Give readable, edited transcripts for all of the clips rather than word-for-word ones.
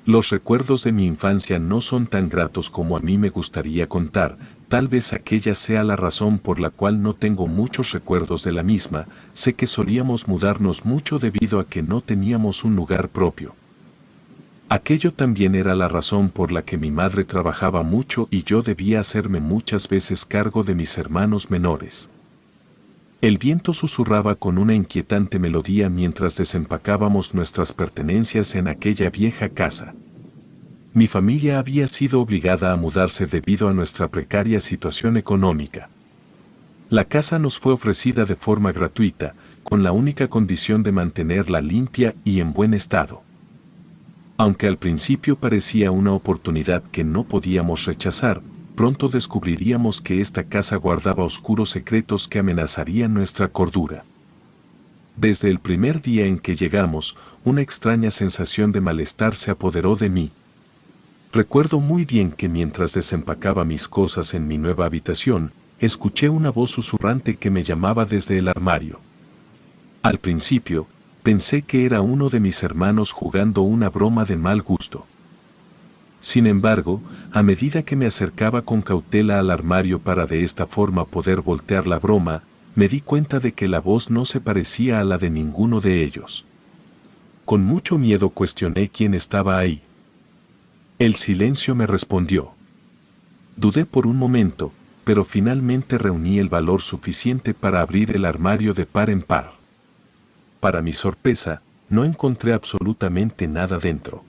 Los recuerdos de mi infancia no son tan gratos como a mí me gustaría contar, tal vez aquella sea la razón por la cual no tengo muchos recuerdos de la misma. Sé que solíamos mudarnos mucho debido a que no teníamos un lugar propio. Aquello también era la razón por la que mi madre trabajaba mucho y yo debía hacerme muchas veces cargo de mis hermanos menores. El viento susurraba con una inquietante melodía mientras desempacábamos nuestras pertenencias en aquella vieja casa. Mi familia había sido obligada a mudarse debido a nuestra precaria situación económica. La casa nos fue ofrecida de forma gratuita, con la única condición de mantenerla limpia y en buen estado. Aunque al principio parecía una oportunidad que no podíamos rechazar, pronto descubriríamos que esta casa guardaba oscuros secretos que amenazarían nuestra cordura. Desde el primer día en que llegamos, una extraña sensación de malestar se apoderó de mí. Recuerdo muy bien que mientras desempacaba mis cosas en mi nueva habitación, escuché una voz susurrante que me llamaba desde el armario. Al principio, pensé que era uno de mis hermanos jugando una broma de mal gusto. Sin embargo, a medida que me acercaba con cautela al armario para de esta forma poder voltear la broma, me di cuenta de que la voz no se parecía a la de ninguno de ellos. Con mucho miedo cuestioné quién estaba ahí. El silencio me respondió. Dudé por un momento, pero finalmente reuní el valor suficiente para abrir el armario de par en par. Para mi sorpresa, no encontré absolutamente nada dentro.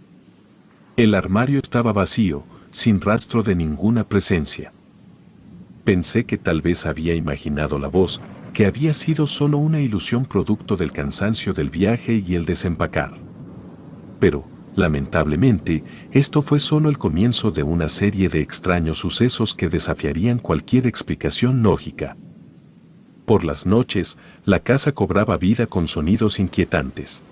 El armario estaba vacío, sin rastro de ninguna presencia. Pensé que tal vez había imaginado la voz, que había sido solo una ilusión producto del cansancio del viaje y el desempacar. Pero, lamentablemente, esto fue solo el comienzo de una serie de extraños sucesos que desafiarían cualquier explicación lógica. Por las noches, la casa cobraba vida con sonidos inquietantes.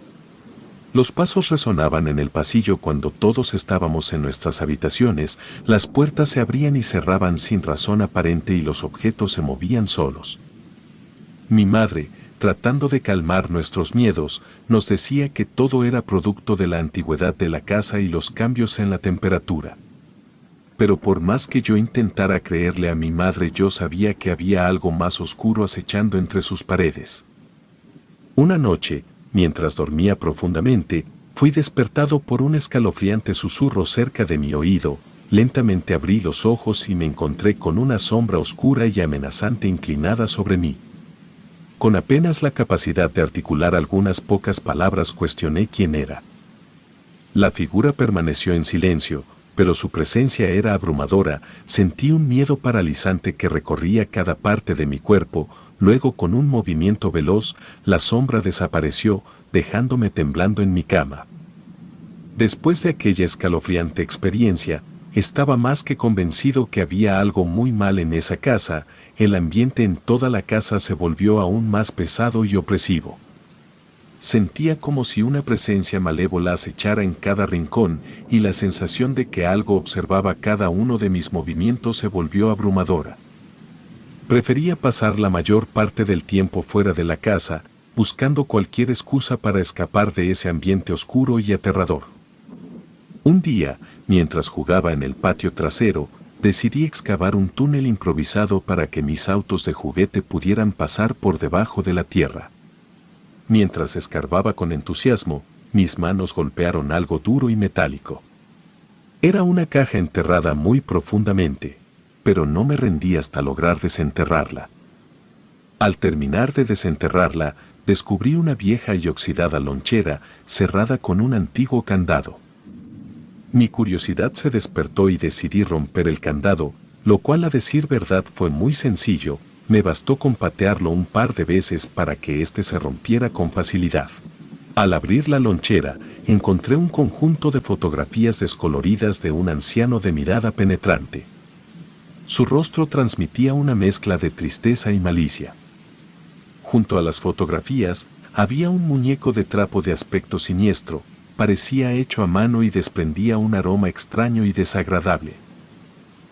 Los pasos resonaban en el pasillo cuando todos estábamos en nuestras habitaciones, las puertas se abrían y cerraban sin razón aparente y los objetos se movían solos. Mi madre, tratando de calmar nuestros miedos, nos decía que todo era producto de la antigüedad de la casa y los cambios en la temperatura. Pero por más que yo intentara creerle a mi madre, yo sabía que había algo más oscuro acechando entre sus paredes. Una noche, mientras dormía profundamente, fui despertado por un escalofriante susurro cerca de mi oído. Lentamente abrí los ojos y me encontré con una sombra oscura y amenazante inclinada sobre mí. Con apenas la capacidad de articular algunas pocas palabras cuestioné quién era. La figura permaneció en silencio, pero su presencia era abrumadora. Sentí un miedo paralizante que recorría cada parte de mi cuerpo. Luego, con un movimiento veloz, la sombra desapareció, dejándome temblando en mi cama. Después de aquella escalofriante experiencia, estaba más que convencido que había algo muy mal en esa casa. El ambiente en toda la casa se volvió aún más pesado y opresivo. Sentía como si una presencia malévola acechara en cada rincón, y la sensación de que algo observaba cada uno de mis movimientos se volvió abrumadora. Prefería pasar la mayor parte del tiempo fuera de la casa, buscando cualquier excusa para escapar de ese ambiente oscuro y aterrador. Un día, mientras jugaba en el patio trasero, decidí excavar un túnel improvisado para que mis autos de juguete pudieran pasar por debajo de la tierra. Mientras escarbaba con entusiasmo, mis manos golpearon algo duro y metálico. Era una caja enterrada muy profundamente, pero no me rendí hasta lograr desenterrarla. Al terminar de desenterrarla, descubrí una vieja y oxidada lonchera cerrada con un antiguo candado. Mi curiosidad se despertó y decidí romper el candado, lo cual a decir verdad fue muy sencillo. Me bastó con patearlo un par de veces para que éste se rompiera con facilidad. Al abrir la lonchera, encontré un conjunto de fotografías descoloridas de un anciano de mirada penetrante. Su rostro transmitía una mezcla de tristeza y malicia. Junto a las fotografías, había un muñeco de trapo de aspecto siniestro, parecía hecho a mano y desprendía un aroma extraño y desagradable.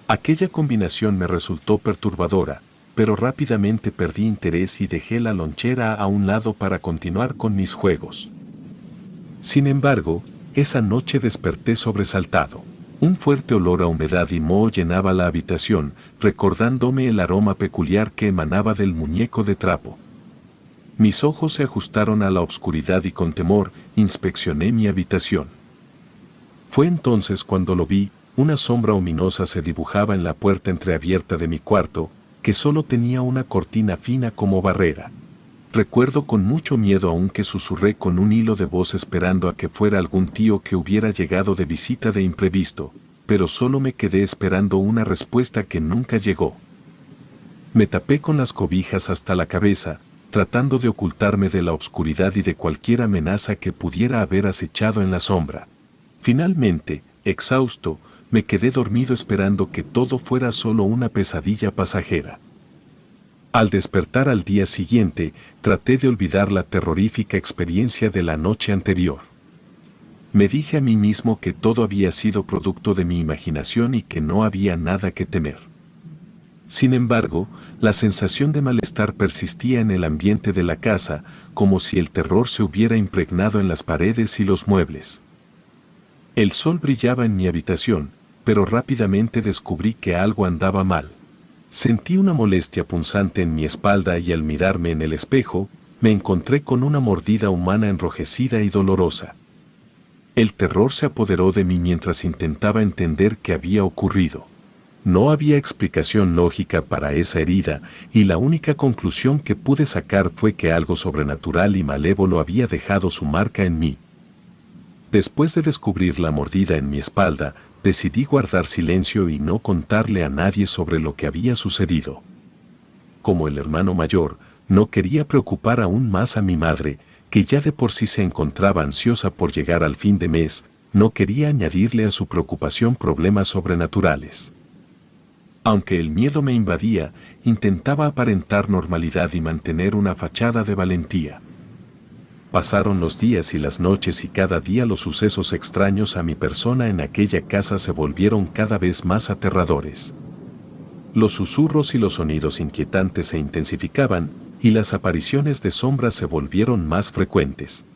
Aquella combinación me resultó perturbadora, pero rápidamente perdí interés y dejé la lonchera a un lado para continuar con mis juegos. Sin embargo, esa noche desperté sobresaltado. Un fuerte olor a humedad y moho llenaba la habitación, recordándome el aroma peculiar que emanaba del muñeco de trapo. Mis ojos se ajustaron a la oscuridad y con temor inspeccioné mi habitación. Fue entonces cuando lo vi. Una sombra ominosa se dibujaba en la puerta entreabierta de mi cuarto, que solo tenía una cortina fina como barrera. Recuerdo con mucho miedo aún que susurré con un hilo de voz esperando a que fuera algún tío que hubiera llegado de visita de imprevisto, pero solo me quedé esperando una respuesta que nunca llegó. Me tapé con las cobijas hasta la cabeza, tratando de ocultarme de la oscuridad y de cualquier amenaza que pudiera haber acechado en la sombra. Finalmente, exhausto, me quedé dormido esperando que todo fuera solo una pesadilla pasajera. Al despertar al día siguiente, traté de olvidar la terrorífica experiencia de la noche anterior. Me dije a mí mismo que todo había sido producto de mi imaginación y que no había nada que temer. Sin embargo, la sensación de malestar persistía en el ambiente de la casa, como si el terror se hubiera impregnado en las paredes y los muebles. El sol brillaba en mi habitación, pero rápidamente descubrí que algo andaba mal. Sentí una molestia punzante en mi espalda y al mirarme en el espejo, me encontré con una mordida humana enrojecida y dolorosa. El terror se apoderó de mí mientras intentaba entender qué había ocurrido. No había explicación lógica para esa herida, y la única conclusión que pude sacar fue que algo sobrenatural y malévolo había dejado su marca en mí. Después de descubrir la mordida en mi espalda, decidí guardar silencio y no contarle a nadie sobre lo que había sucedido. Como el hermano mayor, no quería preocupar aún más a mi madre, que ya de por sí se encontraba ansiosa por llegar al fin de mes, no quería añadirle a su preocupación problemas sobrenaturales. Aunque el miedo me invadía, intentaba aparentar normalidad y mantener una fachada de valentía. Pasaron los días y las noches y cada día los sucesos extraños a mi persona en aquella casa se volvieron cada vez más aterradores. Los susurros y los sonidos inquietantes se intensificaban y las apariciones de sombras se volvieron más frecuentes.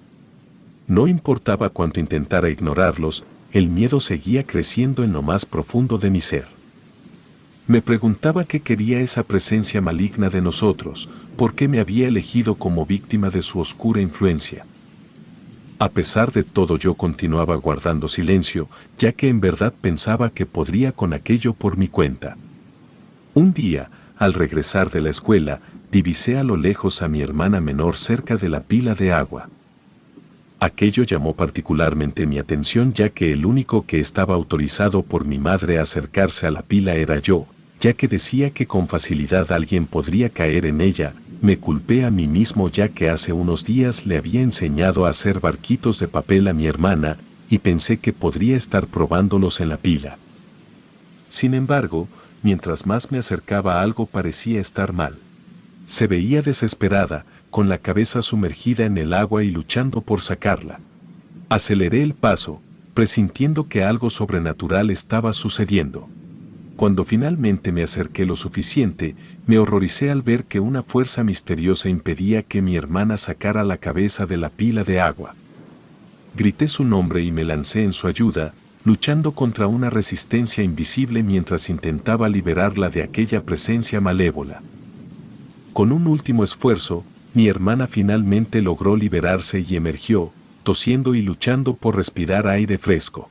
No importaba cuánto intentara ignorarlos, el miedo seguía creciendo en lo más profundo de mi ser. Me preguntaba qué quería esa presencia maligna de nosotros, por qué me había elegido como víctima de su oscura influencia. A pesar de todo yo continuaba guardando silencio, ya que en verdad pensaba que podría con aquello por mi cuenta. Un día, al regresar de la escuela, divisé a lo lejos a mi hermana menor cerca de la pila de agua. Aquello llamó particularmente mi atención ya que el único que estaba autorizado por mi madre a acercarse a la pila era yo, ya que decía que con facilidad alguien podría caer en ella. Me culpé a mí mismo ya que hace unos días le había enseñado a hacer barquitos de papel a mi hermana y pensé que podría estar probándolos en la pila. Sin embargo, mientras más me acercaba algo parecía estar mal. Se veía desesperada, con la cabeza sumergida en el agua y luchando por sacarla. Aceleré el paso, presintiendo que algo sobrenatural estaba sucediendo. Cuando finalmente me acerqué lo suficiente, me horroricé al ver que una fuerza misteriosa impedía que mi hermana sacara la cabeza de la pila de agua. Grité su nombre y me lancé en su ayuda, luchando contra una resistencia invisible mientras intentaba liberarla de aquella presencia malévola. Con un último esfuerzo, mi hermana finalmente logró liberarse y emergió, tosiendo y luchando por respirar aire fresco.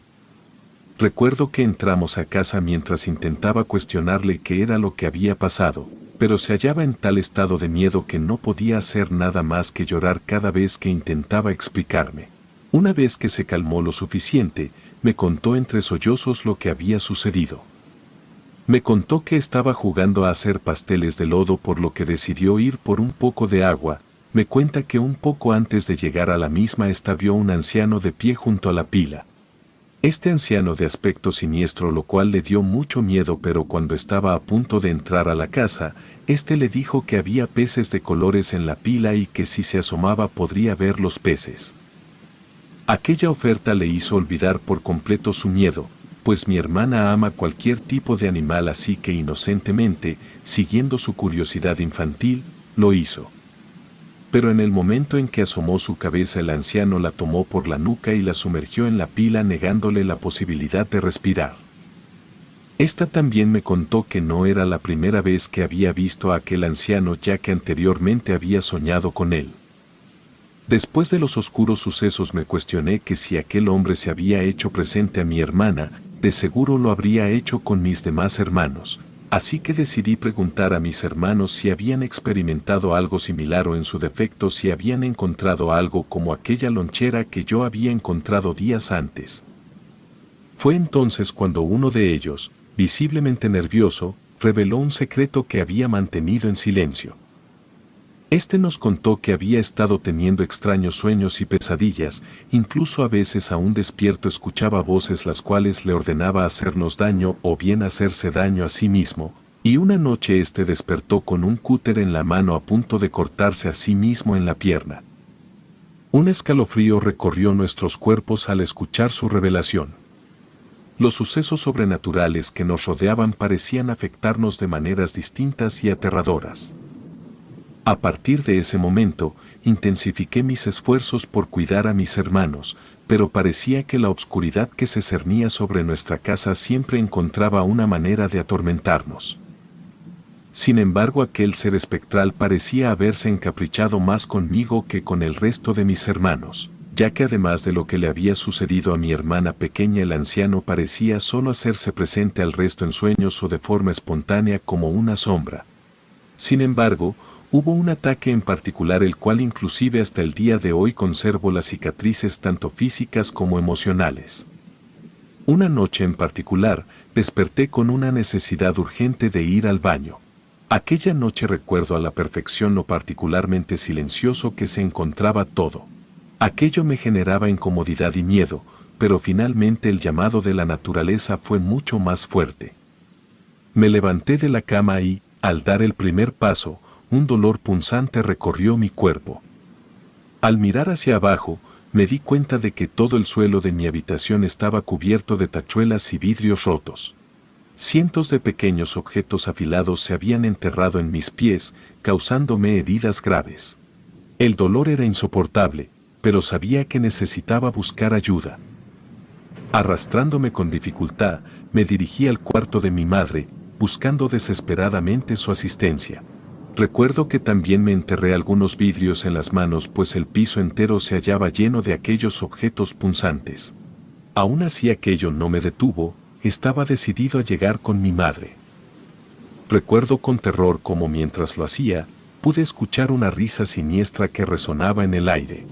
Recuerdo que entramos a casa mientras intentaba cuestionarle qué era lo que había pasado, pero se hallaba en tal estado de miedo que no podía hacer nada más que llorar cada vez que intentaba explicarme. Una vez que se calmó lo suficiente, me contó entre sollozos lo que había sucedido. Me contó que estaba jugando a hacer pasteles de lodo por lo que decidió ir por un poco de agua. Me cuenta que un poco antes de llegar a la misma vio un anciano de pie junto a la pila. Este anciano de aspecto siniestro lo cual le dio mucho miedo pero cuando estaba a punto de entrar a la casa, le dijo que había peces de colores en la pila y que si se asomaba podría ver los peces. Aquella oferta le hizo olvidar por completo su miedo, pues mi hermana ama cualquier tipo de animal así que inocentemente, siguiendo su curiosidad infantil, lo hizo. pero en el momento en que asomó su cabeza el anciano la tomó por la nuca y la sumergió en la pila negándole la posibilidad de respirar. Esta también me contó que no era la primera vez que había visto a aquel anciano ya que anteriormente había soñado con él. Después de los oscuros sucesos me cuestioné que si aquel hombre se había hecho presente a mi hermana, de seguro lo habría hecho con mis demás hermanos, así que decidí preguntar a mis hermanos si habían experimentado algo similar o en su defecto si habían encontrado algo como aquella lonchera que yo había encontrado días antes. Fue entonces cuando uno de ellos, visiblemente nervioso, reveló un secreto que había mantenido en silencio. Este nos contó que había estado teniendo extraños sueños y pesadillas, incluso a veces aún despierto escuchaba voces las cuales le ordenaba hacernos daño o bien hacerse daño a sí mismo, y una noche despertó con un cúter en la mano a punto de cortarse a sí mismo en la pierna. Un escalofrío recorrió nuestros cuerpos al escuchar su revelación. Los sucesos sobrenaturales que nos rodeaban parecían afectarnos de maneras distintas y aterradoras. A partir de ese momento, intensifiqué mis esfuerzos por cuidar a mis hermanos, pero parecía que la oscuridad que se cernía sobre nuestra casa siempre encontraba una manera de atormentarnos. Sin embargo, aquel ser espectral parecía haberse encaprichado más conmigo que con el resto de mis hermanos, ya que además de lo que le había sucedido a mi hermana pequeña, el anciano parecía solo hacerse presente al resto en sueños o de forma espontánea como una sombra. Sin embargo, hubo un ataque en particular el cual inclusive hasta el día de hoy conservo las cicatrices tanto físicas como emocionales. Una noche en particular, desperté con una necesidad urgente de ir al baño. Aquella noche recuerdo a la perfección lo particularmente silencioso que se encontraba todo. Aquello me generaba incomodidad y miedo, pero finalmente el llamado de la naturaleza fue mucho más fuerte. Me levanté de la cama y, al dar el primer paso, un dolor punzante recorrió mi cuerpo. Al mirar hacia abajo, me di cuenta de que todo el suelo de mi habitación estaba cubierto de tachuelas y vidrios rotos. Cientos de pequeños objetos afilados se habían enterrado en mis pies, causándome heridas graves. El dolor era insoportable, pero sabía que necesitaba buscar ayuda. Arrastrándome con dificultad, me dirigí al cuarto de mi madre, buscando desesperadamente su asistencia. Recuerdo que también me enterré algunos vidrios en las manos pues el piso entero se hallaba lleno de aquellos objetos punzantes. Aún así aquello no me detuvo, estaba decidido a llegar con mi madre. Recuerdo con terror cómo mientras lo hacía, pude escuchar una risa siniestra que resonaba en el aire.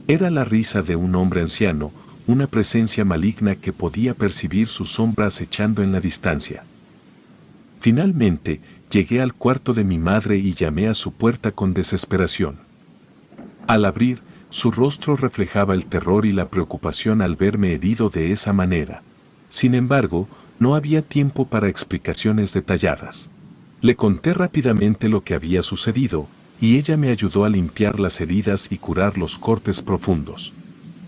Era la risa de un hombre anciano, una presencia maligna que podía percibir su sombra acechando en la distancia. Finalmente, llegué al cuarto de mi madre y llamé a su puerta con desesperación. Al abrir, su rostro reflejaba el terror y la preocupación al verme herido de esa manera. Sin embargo, no había tiempo para explicaciones detalladas. Le conté rápidamente lo que había sucedido, y ella me ayudó a limpiar las heridas y curar los cortes profundos.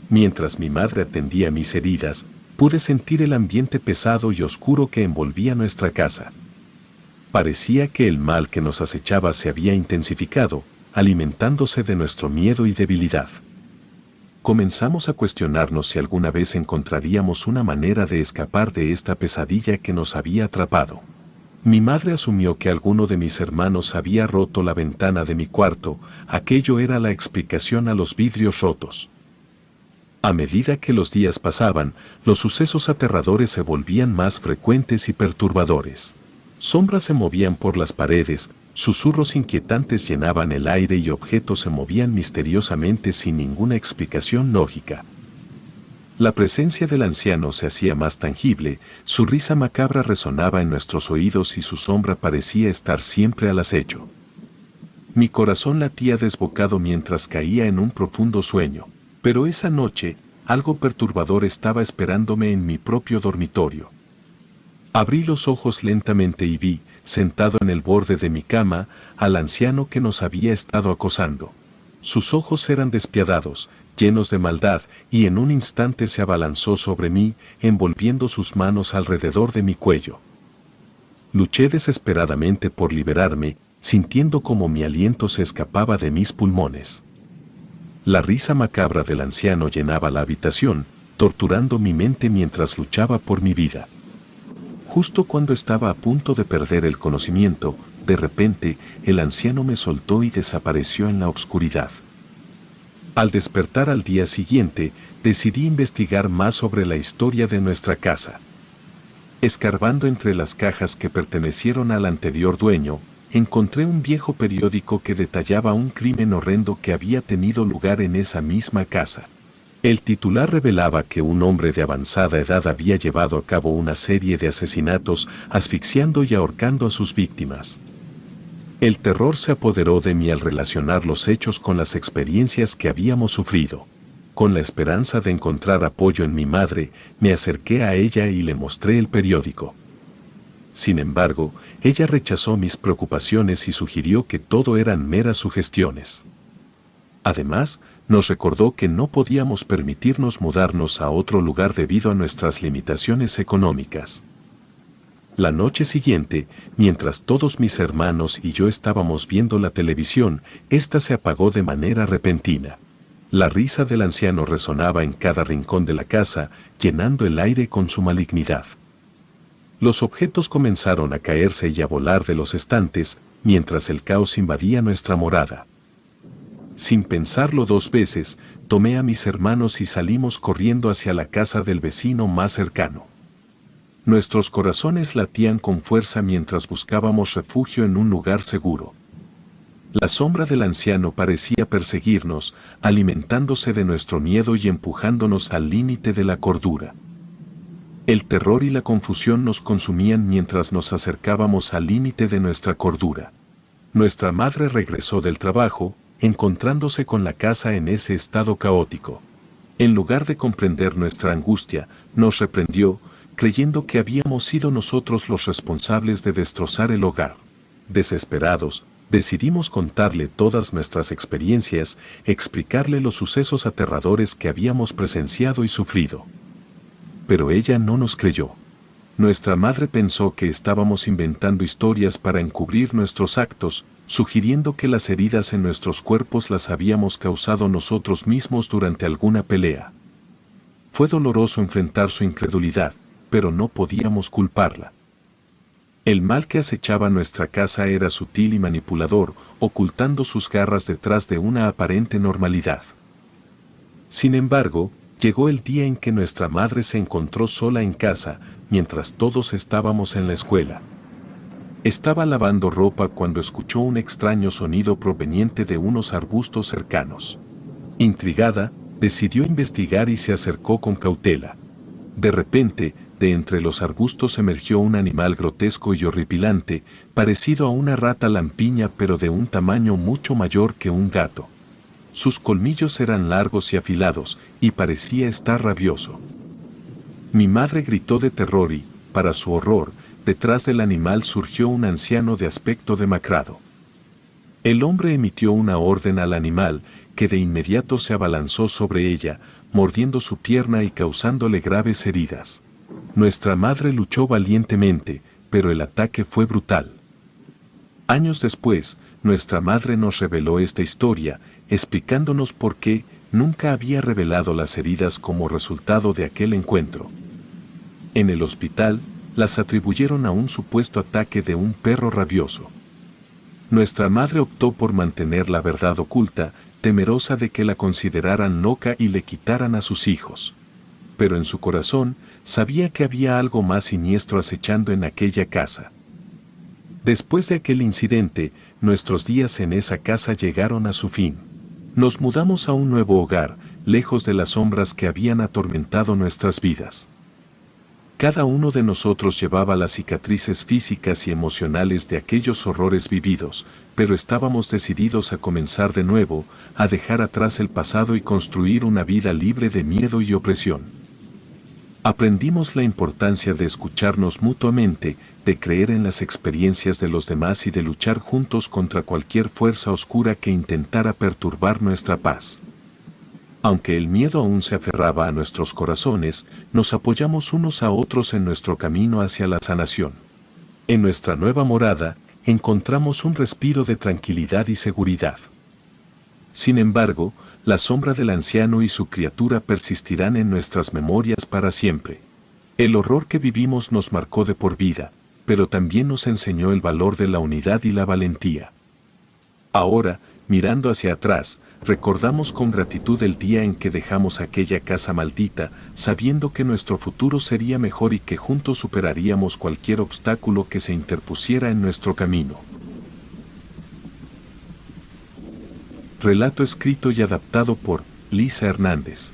Mientras mi madre atendía mis heridas, pude sentir el ambiente pesado y oscuro que envolvía nuestra casa. Parecía que el mal que nos acechaba se había intensificado, alimentándose de nuestro miedo y debilidad. Comenzamos a cuestionarnos si alguna vez encontraríamos una manera de escapar de esta pesadilla que nos había atrapado. Mi madre asumió que alguno de mis hermanos había roto la ventana de mi cuarto, aquello era la explicación a los vidrios rotos. A medida que los días pasaban, los sucesos aterradores se volvían más frecuentes y perturbadores. Sombras se movían por las paredes, susurros inquietantes llenaban el aire y objetos se movían misteriosamente sin ninguna explicación lógica. La presencia del anciano se hacía más tangible, su risa macabra resonaba en nuestros oídos y su sombra parecía estar siempre al acecho. Mi corazón latía desbocado mientras caía en un profundo sueño, pero esa noche, algo perturbador estaba esperándome en mi propio dormitorio. Abrí los ojos lentamente y vi, sentado en el borde de mi cama, al anciano que nos había estado acosando. Sus ojos eran despiadados, llenos de maldad, y en un instante se abalanzó sobre mí, envolviendo sus manos alrededor de mi cuello. Luché desesperadamente por liberarme, sintiendo como mi aliento se escapaba de mis pulmones. La risa macabra del anciano llenaba la habitación, torturando mi mente mientras luchaba por mi vida. Justo cuando estaba a punto de perder el conocimiento, de repente, el anciano me soltó y desapareció en la oscuridad. Al despertar al día siguiente, decidí investigar más sobre la historia de nuestra casa. Escarbando entre las cajas que pertenecieron al anterior dueño, encontré un viejo periódico que detallaba un crimen horrendo que había tenido lugar en esa misma casa. El titular revelaba que un hombre de avanzada edad había llevado a cabo una serie de asesinatos, asfixiando y ahorcando a sus víctimas. El terror se apoderó de mí al relacionar los hechos con las experiencias que habíamos sufrido. Con la esperanza de encontrar apoyo en mi madre, me acerqué a ella y le mostré el periódico. Sin embargo, ella rechazó mis preocupaciones y sugirió que todo eran meras sugestiones. Además, nos recordó que no podíamos permitirnos mudarnos a otro lugar debido a nuestras limitaciones económicas. La noche siguiente, mientras todos mis hermanos y yo estábamos viendo la televisión, ésta se apagó de manera repentina. La risa del anciano resonaba en cada rincón de la casa, llenando el aire con su malignidad. Los objetos comenzaron a caerse y a volar de los estantes, mientras el caos invadía nuestra morada. Sin pensarlo dos veces, tomé a mis hermanos y salimos corriendo hacia la casa del vecino más cercano. Nuestros corazones latían con fuerza mientras buscábamos refugio en un lugar seguro. La sombra del anciano parecía perseguirnos, alimentándose de nuestro miedo y empujándonos al límite de la cordura. El terror y la confusión nos consumían mientras nos acercábamos al límite de nuestra cordura. Nuestra madre regresó del trabajo, encontrándose con la casa en ese estado caótico. En lugar de comprender nuestra angustia, nos reprendió, creyendo que habíamos sido nosotros los responsables de destrozar el hogar. Desesperados, decidimos contarle todas nuestras experiencias, explicarle los sucesos aterradores que habíamos presenciado y sufrido. Pero ella no nos creyó. Nuestra madre pensó que estábamos inventando historias para encubrir nuestros actos, sugiriendo que las heridas en nuestros cuerpos las habíamos causado nosotros mismos durante alguna pelea. Fue doloroso enfrentar su incredulidad, pero no podíamos culparla. El mal que acechaba nuestra casa era sutil y manipulador, ocultando sus garras detrás de una aparente normalidad. Sin embargo, llegó el día en que nuestra madre se encontró sola en casa, mientras todos estábamos en la escuela. Estaba lavando ropa cuando escuchó un extraño sonido proveniente de unos arbustos cercanos. Intrigada, decidió investigar y se acercó con cautela. De repente, de entre los arbustos emergió un animal grotesco y horripilante, parecido a una rata lampiña pero de un tamaño mucho mayor que un gato. Sus colmillos eran largos y afilados, y parecía estar rabioso. Mi madre gritó de terror y, para su horror, detrás del animal surgió un anciano de aspecto demacrado. El hombre emitió una orden al animal, que de inmediato se abalanzó sobre ella, mordiendo su pierna y causándole graves heridas. Nuestra madre luchó valientemente, pero el ataque fue brutal. Años después, nuestra madre nos reveló esta historia, explicándonos por qué nunca había revelado las heridas como resultado de aquel encuentro. En el hospital, las atribuyeron a un supuesto ataque de un perro rabioso. Nuestra madre optó por mantener la verdad oculta, temerosa de que la consideraran loca y le quitaran a sus hijos. Pero en su corazón, sabía que había algo más siniestro acechando en aquella casa. Después de aquel incidente, nuestros días en esa casa llegaron a su fin. Nos mudamos a un nuevo hogar, lejos de las sombras que habían atormentado nuestras vidas. Cada uno de nosotros llevaba las cicatrices físicas y emocionales de aquellos horrores vividos, pero estábamos decididos a comenzar de nuevo, a dejar atrás el pasado y construir una vida libre de miedo y opresión. Aprendimos la importancia de escucharnos mutuamente, de creer en las experiencias de los demás y de luchar juntos contra cualquier fuerza oscura que intentara perturbar nuestra paz. Aunque el miedo aún se aferraba a nuestros corazones, nos apoyamos unos a otros en nuestro camino hacia la sanación. En nuestra nueva morada, encontramos un respiro de tranquilidad y seguridad. Sin embargo, la sombra del anciano y su criatura persistirán en nuestras memorias para siempre. El horror que vivimos nos marcó de por vida, pero también nos enseñó el valor de la unidad y la valentía. Ahora, mirando hacia atrás, recordamos con gratitud el día en que dejamos aquella casa maldita, sabiendo que nuestro futuro sería mejor y que juntos superaríamos cualquier obstáculo que se interpusiera en nuestro camino. Relato escrito y adaptado por Lisa Hernández.